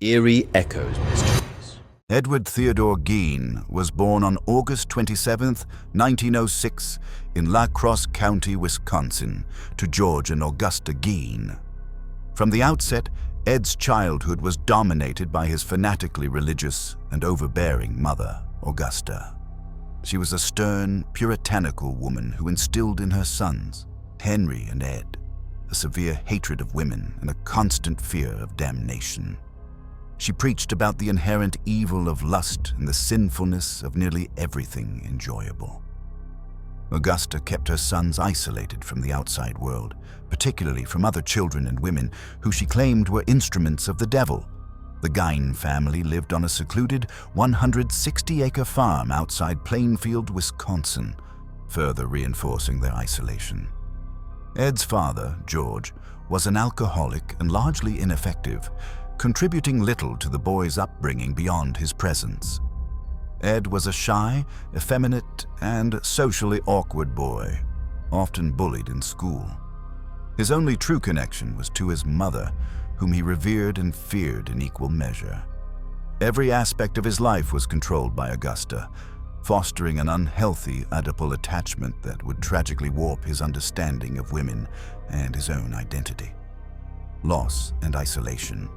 Eerie Echoes Mysteries. Edward Theodore Gein was born on August 27, 1906, in La Crosse County, Wisconsin, to George and Augusta Gein. From the outset, Ed's childhood was dominated by his fanatically religious and overbearing mother, Augusta. She was a stern, puritanical woman who instilled in her sons, Henry and Ed, a severe hatred of women and a constant fear of damnation. She preached about the inherent evil of lust and the sinfulness of nearly everything enjoyable. Augusta kept her sons isolated from the outside world, particularly from other children and women who she claimed were instruments of the devil. The Gein family lived on a secluded 160-acre farm outside Plainfield, Wisconsin, further reinforcing their isolation. Ed's father, George, was an alcoholic and largely ineffective, contributing little to the boy's upbringing beyond his presence. Ed was a shy, effeminate, and socially awkward boy, often bullied in school. His only true connection was to his mother, whom he revered and feared in equal measure. Every aspect of his life was controlled by Augusta, fostering an unhealthy Oedipal attachment that would tragically warp his understanding of women and his own identity. Loss and isolation.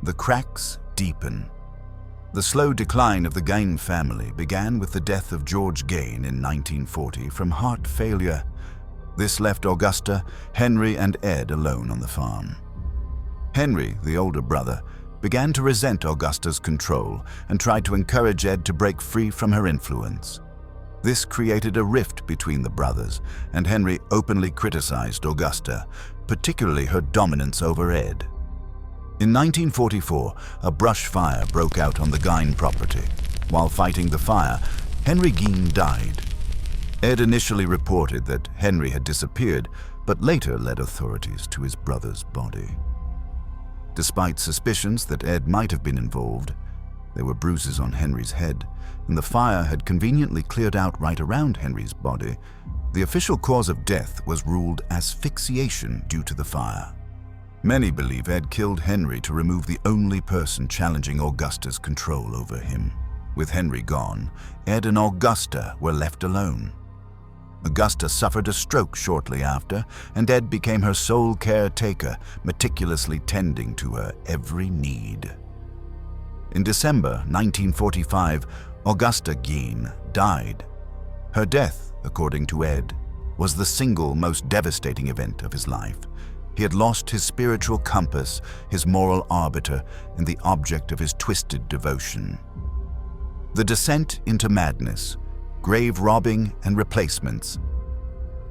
The cracks deepen. The slow decline of the Gein family began with the death of George Gein in 1940 from heart failure. This left Augusta, Henry, and Ed alone on the farm. Henry, the older brother, began to resent Augusta's control and tried to encourage Ed to break free from her influence. This created a rift between the brothers, and Henry openly criticized Augusta, particularly her dominance over Ed. In 1944, a brush fire broke out on the Gein property. While fighting the fire, Henry Gein died. Ed initially reported that Henry had disappeared, but later led authorities to his brother's body. Despite suspicions that Ed might have been involved, there were bruises on Henry's head, and the fire had conveniently cleared out right around Henry's body. The official cause of death was ruled asphyxiation due to the fire. Many believe Ed killed Henry to remove the only person challenging Augusta's control over him. With Henry gone, Ed and Augusta were left alone. Augusta suffered a stroke shortly after, and Ed became her sole caretaker, meticulously tending to her every need. In December 1945, Augusta Gein died. Her death, according to Ed, was the single most devastating event of his life. He had lost his spiritual compass, his moral arbiter, and the object of his twisted devotion. The descent into madness, grave robbing, and replacements.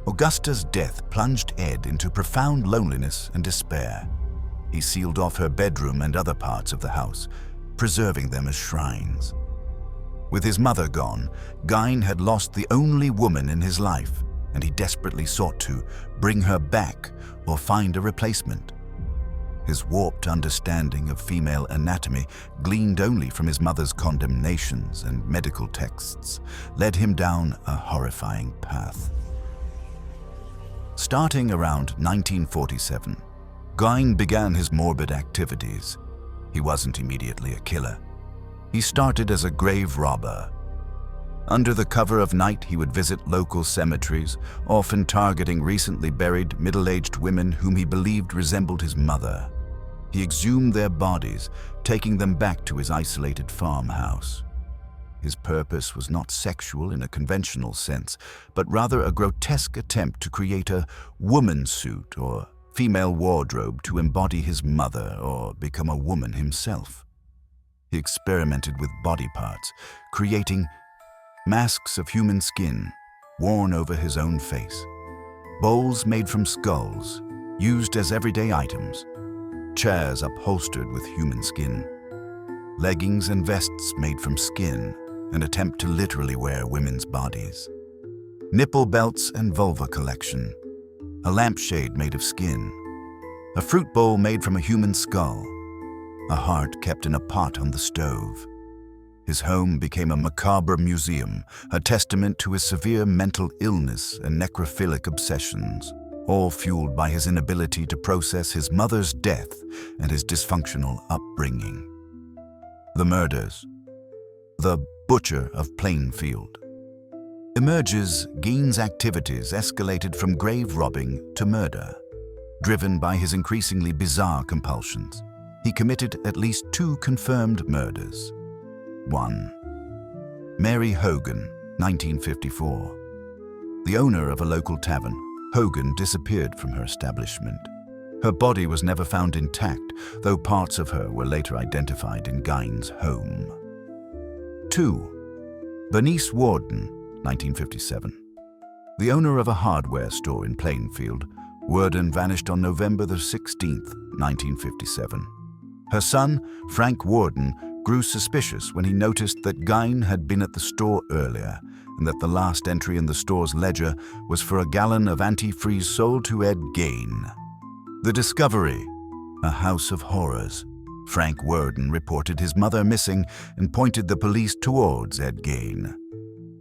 Augusta's death plunged Ed into profound loneliness and despair. He sealed off her bedroom and other parts of the house, preserving them as shrines. With his mother gone, Gein had lost the only woman in his life, and he desperately sought to bring her back or find a replacement. His warped understanding of female anatomy, gleaned only from his mother's condemnations and medical texts, led him down a horrifying path. Starting around 1947, Gein began his morbid activities. He wasn't immediately a killer. He started as a grave robber. Under the cover of night, he would visit local cemeteries, often targeting recently buried middle-aged women whom he believed resembled his mother. He exhumed their bodies, taking them back to his isolated farmhouse. His purpose was not sexual in a conventional sense, but rather a grotesque attempt to create a woman suit or female wardrobe to embody his mother or become a woman himself. He experimented with body parts, creating masks of human skin worn over his own face, bowls made from skulls used as everyday items, chairs upholstered with human skin, leggings and vests made from skin, an attempt to literally wear women's bodies, nipple belts and vulva collection, a lampshade made of skin, a fruit bowl made from a human skull, a heart kept in a pot on the stove. His home became a macabre museum, a testament to his severe mental illness and necrophilic obsessions, all fueled by his inability to process his mother's death and his dysfunctional upbringing. The murders. The Butcher of Plainfield. Emerges, Gein's activities escalated from grave robbing to murder. Driven by his increasingly bizarre compulsions, he committed at least 2 confirmed murders. 1. Mary Hogan, 1954. The owner of a local tavern, Hogan disappeared from her establishment. Her body was never found intact, though parts of her were later identified in Gein's home. 2. Bernice Worden, 1957. The owner of a hardware store in Plainfield, Worden vanished on November 16, 1957. Her son, Frank Worden, grew suspicious when he noticed that Gein had been at the store earlier and that the last entry in the store's ledger was for a gallon of antifreeze sold to Ed Gein. The discovery, a house of horrors. Frank Worden reported his mother missing and pointed the police towards Ed Gein.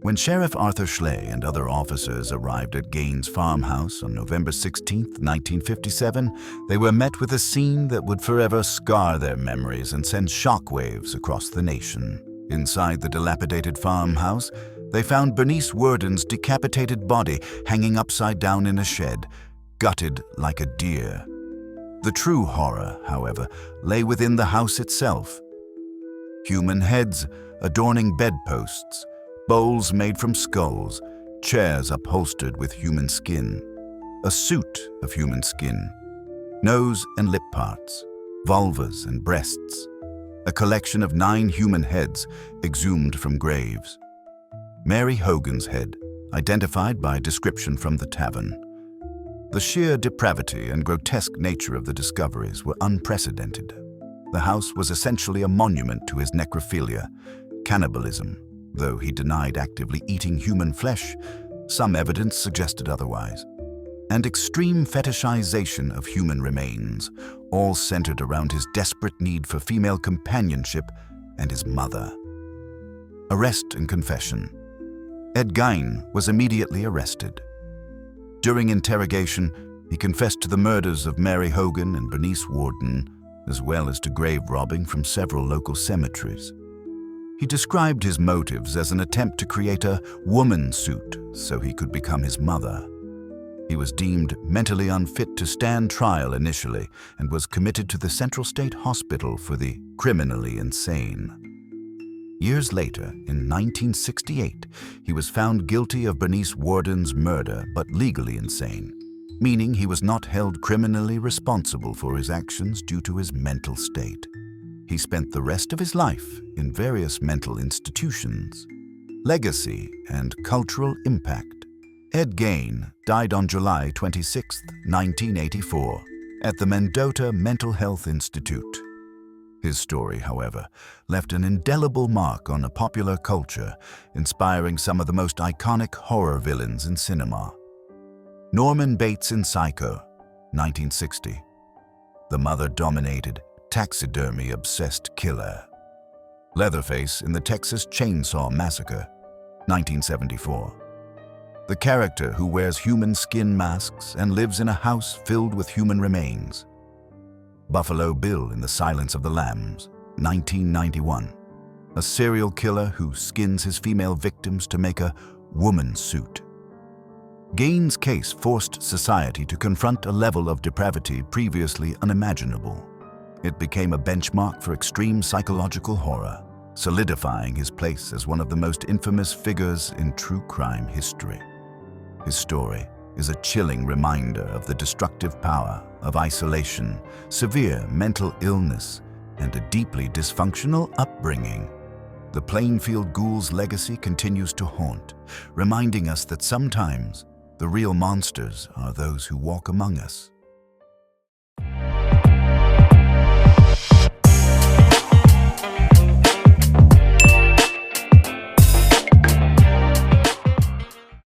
When Sheriff Arthur Schley and other officers arrived at Gein's farmhouse on November 16, 1957, they were met with a scene that would forever scar their memories and send shockwaves across the nation. Inside the dilapidated farmhouse, they found Bernice Worden's decapitated body hanging upside down in a shed, gutted like a deer. The true horror, however, lay within the house itself. Human heads adorning bedposts, bowls made from skulls, chairs upholstered with human skin, a suit of human skin, nose and lip parts, vulvas and breasts, a collection of 9 human heads exhumed from graves. Mary Hogan's head, identified by description from the tavern. The sheer depravity and grotesque nature of the discoveries were unprecedented. The house was essentially a monument to his necrophilia, cannibalism. Though he denied actively eating human flesh, some evidence suggested otherwise, and extreme fetishization of human remains, all centered around his desperate need for female companionship and his mother. Arrest and confession. Ed Gein was immediately arrested. During interrogation, he confessed to the murders of Mary Hogan and Bernice Worden, as well as to grave robbing from several local cemeteries. He described his motives as an attempt to create a woman suit so he could become his mother. He was deemed mentally unfit to stand trial initially and was committed to the Central State Hospital for the criminally insane. Years later, in 1968, he was found guilty of Bernice Worden's murder but legally insane, meaning he was not held criminally responsible for his actions due to his mental state. He spent the rest of his life in various mental institutions. Legacy and cultural impact. Ed Gein died on July 26, 1984, at the Mendota Mental Health Institute. His story, however, left an indelible mark on a popular culture, inspiring some of the most iconic horror villains in cinema. Norman Bates in Psycho, 1960. The mother-dominated, taxidermy-obsessed killer. Leatherface in the Texas Chainsaw Massacre, 1974. The character who wears human skin masks and lives in a house filled with human remains. Buffalo Bill in The Silence of the Lambs, 1991. A serial killer who skins his female victims to make a woman suit. Gein's case forced society to confront a level of depravity previously unimaginable. It became a benchmark for extreme psychological horror, solidifying his place as one of the most infamous figures in true crime history. His story is a chilling reminder of the destructive power of isolation, severe mental illness, and a deeply dysfunctional upbringing. The Plainfield Ghoul's legacy continues to haunt, reminding us that sometimes the real monsters are those who walk among us.